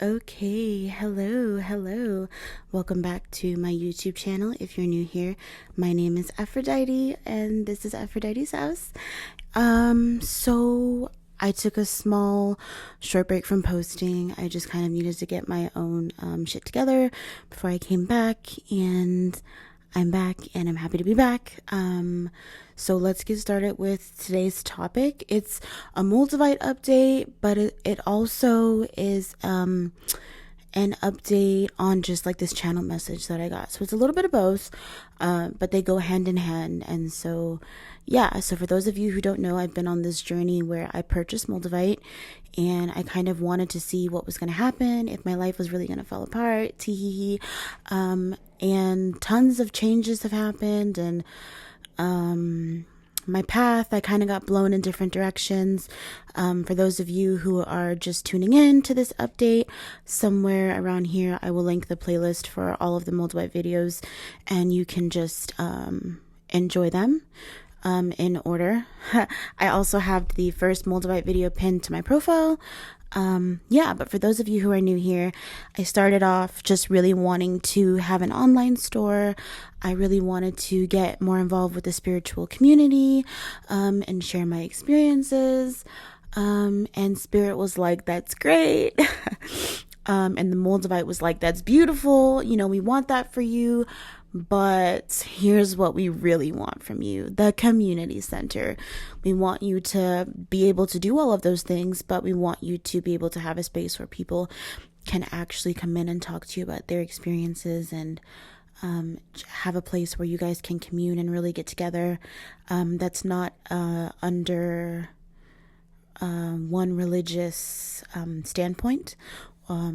Okay, hello. Welcome back to my YouTube channel. If you're new here, my name is Aphrodite and this is Aphrodite's house. So I took a small short break from posting. I just kind of needed to get my own shit together before I came back, and I'm back and I'm happy to be back. So let's get started with today's topic. It's a Moldavite update, but it also is an update on just like this channel message that I got. So it's a little bit of both, but they go hand in hand. And so, yeah, so for those of you who don't know, I've been on this journey where I purchased Moldavite and I kind of wanted to see what was going to happen, if my life was really going to fall apart, tee. And tons of changes have happened, and my path, I kind of got blown in different directions. For those of you who are just tuning in to this update, somewhere around here I will link the playlist for all of the Moldavite videos, and you can just enjoy them in order. I also have the first Moldavite video pinned to my profile. But for those of you who are new here, I started off just really wanting to have an online store. I really wanted to get more involved with the spiritual community, and share my experiences. And Spirit was like, that's great. And the Moldavite was like, that's beautiful. We want that for you. But here's what we really want from you: the community center. We want you to be able to do all of those things, but we want you to be able to have a space where people can actually come in and talk to you about their experiences, and have a place where you guys can commune and really get together. That's not under one religious standpoint.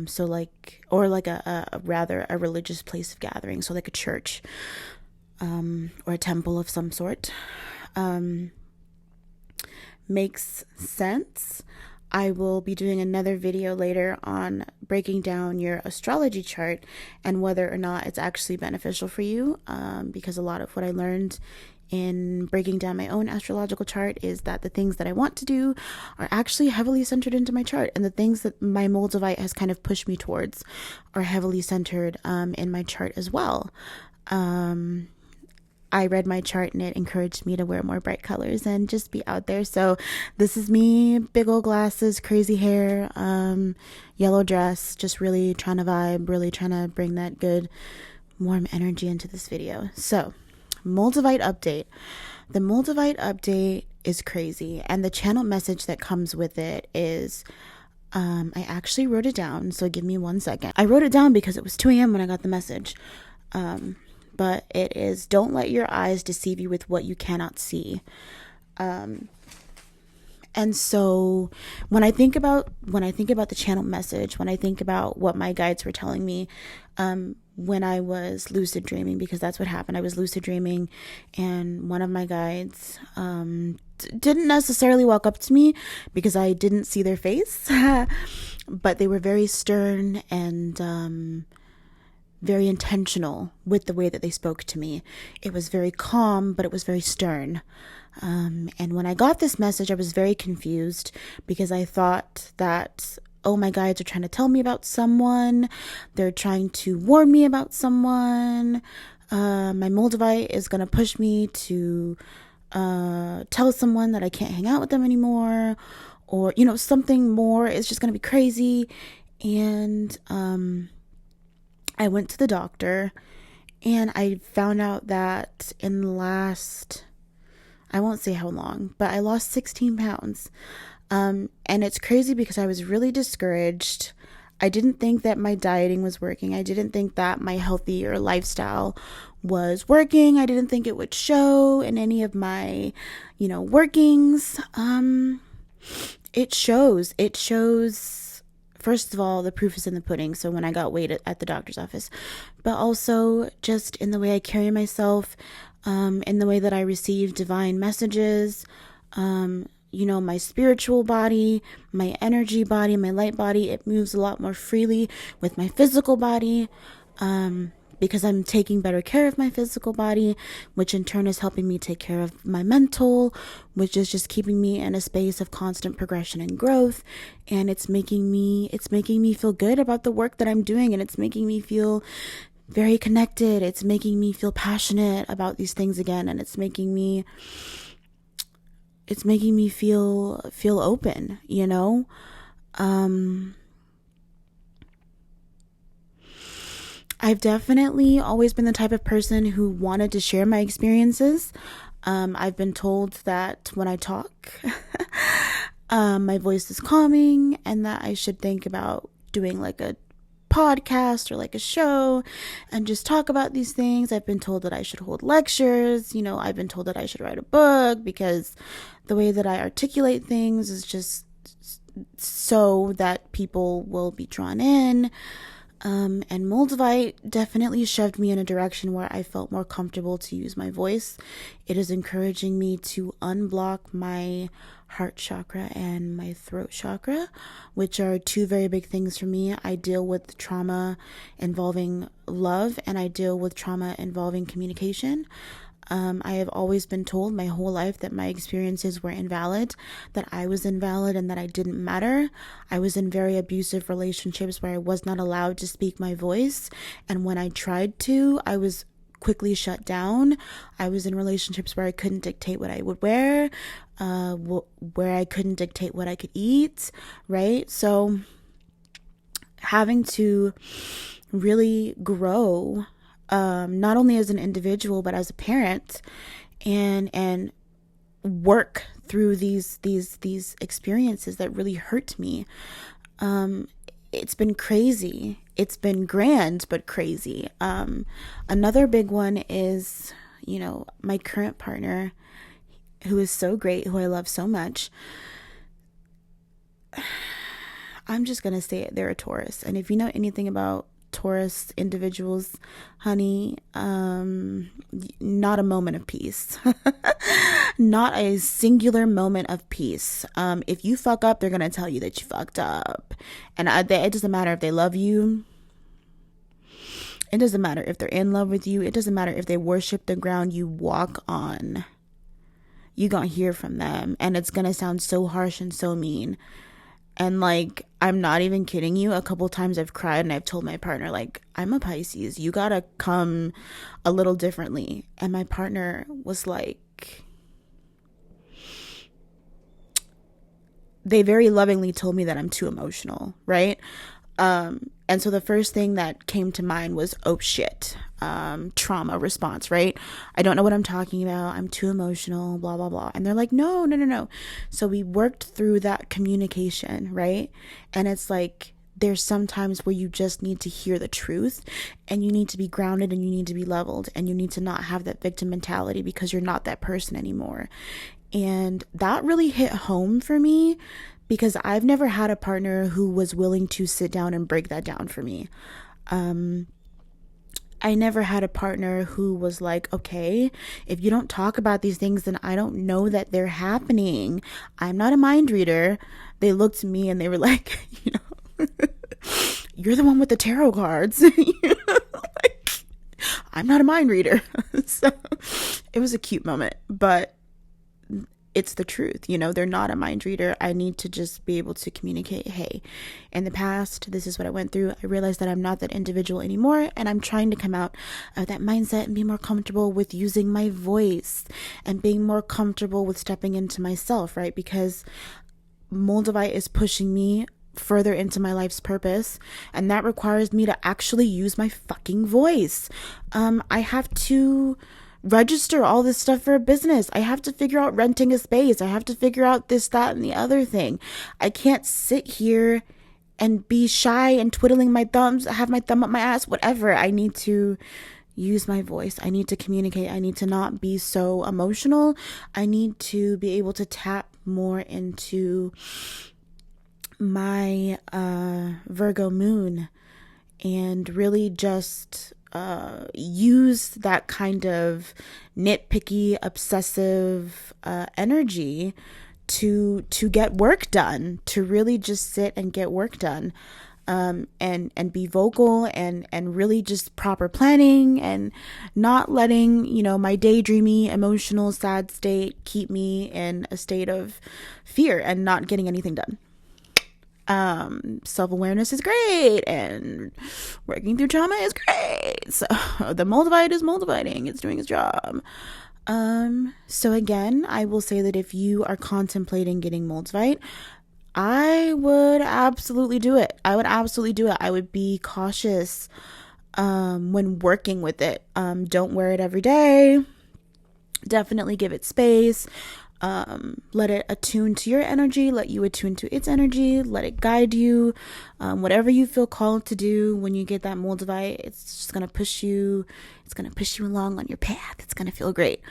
So like, or like a rather a religious place of gathering. So like a church, or a temple of some sort, makes sense. I will be doing another video later on breaking down your astrology chart and whether or not it's actually beneficial for you. Because a lot of what I learned in breaking down my own astrological chart is that the things that I want to do are actually heavily centered into my chart, and the things that my Moldavite has kind of pushed me towards are heavily centered in my chart as well. I read my chart and it encouraged me to wear more bright colors and just be out there. So this is me, big old glasses, crazy hair, yellow dress, just really trying to vibe, really trying to bring that good warm energy into this video. So Moldavite update. The Moldavite update is crazy, and the channel message that comes with it is, I actually wrote it down, so give me 1 second. I wrote it down because it was 2 a.m. when I got the message. But it is, don't let your eyes deceive you with what you cannot see. And so when I think about the channel message, when I think about what my guides were telling me, when I was lucid dreaming, because that's what happened. I was lucid dreaming, and one of my guides didn't necessarily walk up to me because I didn't see their face, but they were very stern and very intentional with the way that they spoke to me. It was very calm, but it was very stern. And when I got this message, I was very confused because I thought that, oh, my guides are trying to tell me about someone. They're trying to warn me about someone. My Moldavite is going to push me to tell someone that I can't hang out with them anymore, or, something more. It's just going to be crazy. And I went to the doctor, and I found out that in the last, I won't say how long, but I lost 16 pounds. And it's crazy because I was really discouraged. I didn't think that my dieting was working. I didn't think that my healthier lifestyle was working. I didn't think it would show in any of my, workings. It shows. First of all, the proof is in the pudding. So when I got weighed at the doctor's office, but also just in the way I carry myself, in the way that I receive divine messages, my spiritual body, my energy body, my light body, it moves a lot more freely with my physical body. because I'm taking better care of my physical body, which in turn is helping me take care of my mental, which is just keeping me in a space of constant progression and growth. And it's making me feel good about the work that I'm doing, and it's making me feel very connected. It's making me feel passionate about these things again, and it's making me feel open, you know? I've definitely always been the type of person who wanted to share my experiences. I've been told that when I talk, my voice is calming, and that I should think about doing like a podcast or like a show and just talk about these things. I've been told that I should hold lectures. You know, I've been told that I should write a book because the way that I articulate things is just so that people will be drawn in. And Moldavite definitely shoved me in a direction where I felt more comfortable to use my voice. It is encouraging me to unblock my heart chakra and my throat chakra, which are two very big things for me. I deal with trauma involving love, and I deal with trauma involving communication. I have always been told my whole life that my experiences were invalid, that I was invalid, and that I didn't matter. I was in very abusive relationships where I was not allowed to speak my voice, and when I tried to, I was quickly shut down. I was in relationships where I couldn't dictate what I would wear, where I couldn't dictate what I could eat, right? So having to really grow, not only as an individual, but as a parent, and work through these experiences that really hurt me. It's been crazy. It's been grand, but crazy. Another big one is, you know, my current partner, who is so great, who I love so much. I'm just going to say it. They're a Taurus. And if you know anything about Taurus individuals, honey, not a moment of peace. Not a singular moment of peace. If you fuck up, they're going to tell you that you fucked up. And it doesn't matter if they love you. It doesn't matter if they're in love with you. It doesn't matter if they worship the ground you walk on. You gonna hear from them. And it's going to sound so harsh and so mean. And like, I'm not even kidding you. A couple times I've cried and I've told my partner, like, I'm a Pisces. You gotta come a little differently. And my partner was like, they very lovingly told me that I'm too emotional, right? And so the first thing that came to mind was, oh shit, trauma response, right? I don't know what I'm talking about. I'm too emotional, blah, blah, blah. And they're like, no. So we worked through that communication, right? And it's like, there's some times where you just need to hear the truth, and you need to be grounded, and you need to be leveled, and you need to not have that victim mentality because you're not that person anymore. And that really hit home for me, because I've never had a partner who was willing to sit down and break that down for me. I never had a partner who was like, okay, if you don't talk about these things, then I don't know that they're happening. I'm not a mind reader. They looked at me and they were like, you know, you're the one with the tarot cards. Like, I'm not a mind reader. So it was a cute moment, but it's the truth. You know, they're not a mind reader. I need to just be able to communicate, hey, in the past, this is what I went through. I realized that I'm not that individual anymore, and I'm trying to come out of that mindset and be more comfortable with using my voice and being more comfortable with stepping into myself, right? Because Moldavite is pushing me further into my life's purpose, and that requires me to actually use my fucking voice. I have to register all this stuff for a business. I have to figure out renting a space. I have to figure out this, that, and the other thing. I can't sit here and be shy and twiddling my thumbs, have my thumb up my ass, whatever. I need to use my voice. I need to communicate. I need to not be so emotional. I need to be able to tap more into my Virgo moon and really just use that kind of nitpicky, obsessive energy to get work done, to really just sit and get work done. and be vocal and really just proper planning and not letting, you know, my daydreamy, emotional, sad state keep me in a state of fear and not getting anything done. Self-awareness is great and working through trauma is great. So the Moldavite is Moldaviting. It's doing its job. So again, I will say that if you are contemplating getting Moldavite, I would absolutely do it. I would be cautious when working with it. Don't wear it every day. Definitely give it space. Let it attune to your energy, let you attune to its energy, let it guide you. Whatever you feel called to do when you get that Moldavite, it's just going to push you. It's going to push you along on your path. It's going to feel great.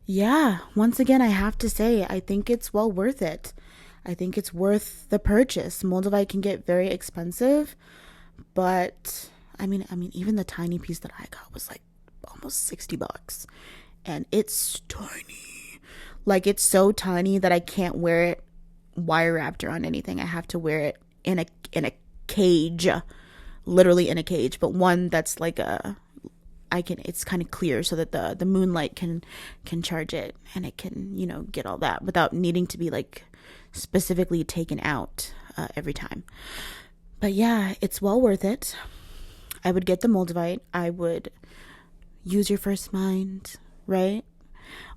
Yeah, once again, I have to say, I think it's well worth it. I think it's worth the purchase. Moldavite can get very expensive, but I mean, even the tiny piece that I got was like almost $60, and it's tiny. Like, it's so tiny that I can't wear it wire wrapped around anything. I have to wear it in a cage, literally in a cage, but one that's like it's kind of clear so that the moonlight can charge it, and it can, you know, get all that without needing to be like specifically taken out every time. But yeah, it's well worth it. I would get the Moldavite. I would use your first mind, right?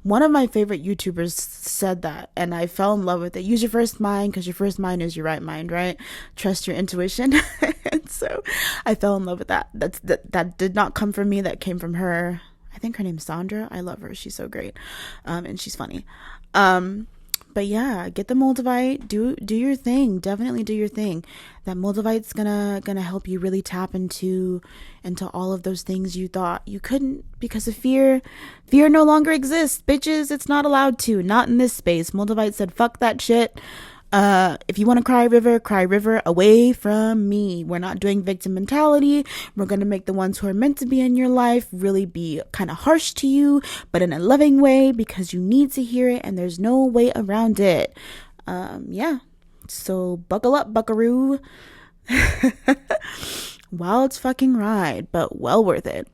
One of my favorite YouTubers said that, and I fell in love with it. Use your first mind, because your first mind is your right mind, right? Trust your intuition. And so I fell in love with that. That did not come from me. That came from her. I think her name's Sandra. I love her. She's so great. And she's funny. But yeah, get the Moldavite, do your thing. Definitely do your thing. That Moldavite's gonna help you really tap into all of those things you thought you couldn't because of fear. Fear no longer exists, bitches. It's not allowed to. Not in this space. Moldavite said, fuck that shit. If you want to cry river away from me. We're not doing victim mentality. We're going to make the ones who are meant to be in your life really be kind of harsh to you, but in a loving way, because you need to hear it and there's no way around it. Yeah. So buckle up, buckaroo. Wild fucking ride, but well worth it.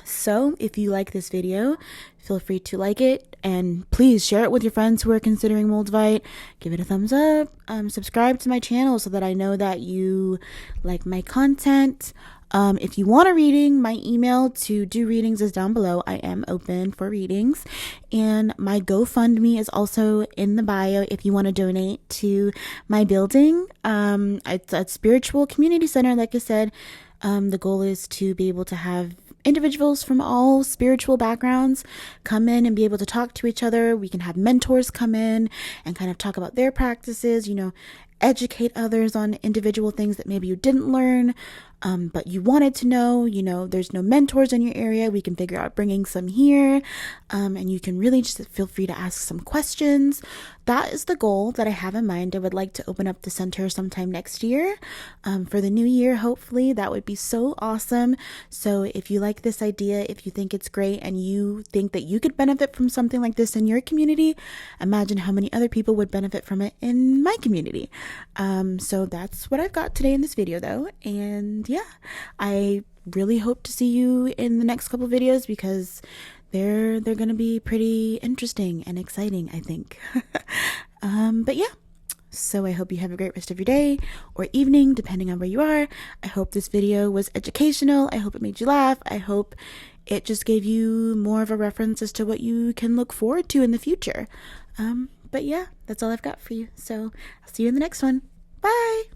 So if you like this video, feel free to like it, and please share it with your friends who are considering Moldavite. Give it a thumbs up. Subscribe to my channel so that I know that you like my content. If you want a reading, my email to do readings is down below. I am open for readings, and my GoFundMe is also in the bio if you want to donate to my building. It's a spiritual community center. Like I said, the goal is to be able to have individuals from all spiritual backgrounds come in and be able to talk to each other. We can have mentors come in and kind of talk about their practices, you know, educate others on individual things that maybe you didn't learn, but you wanted to know. You know, there's no mentors in your area. We can figure out bringing some here, and you can really just feel free to ask some questions. That is the goal that I have in mind. I would like to open up the center sometime next year, for the new year, hopefully. That would be so awesome. So if you like this idea, if you think it's great and you think that you could benefit from something like this in your community, imagine how many other people would benefit from it in my community. So that's what I've got today in this video though. And yeah, I really hope to see you in the next couple videos, because they're going to be pretty interesting and exciting, I think. But yeah, so I hope you have a great rest of your day or evening, depending on where you are. I hope this video was educational. I hope it made you laugh. I hope it just gave you more of a reference as to what you can look forward to in the future. But yeah, that's all I've got for you. So I'll see you in the next one. Bye.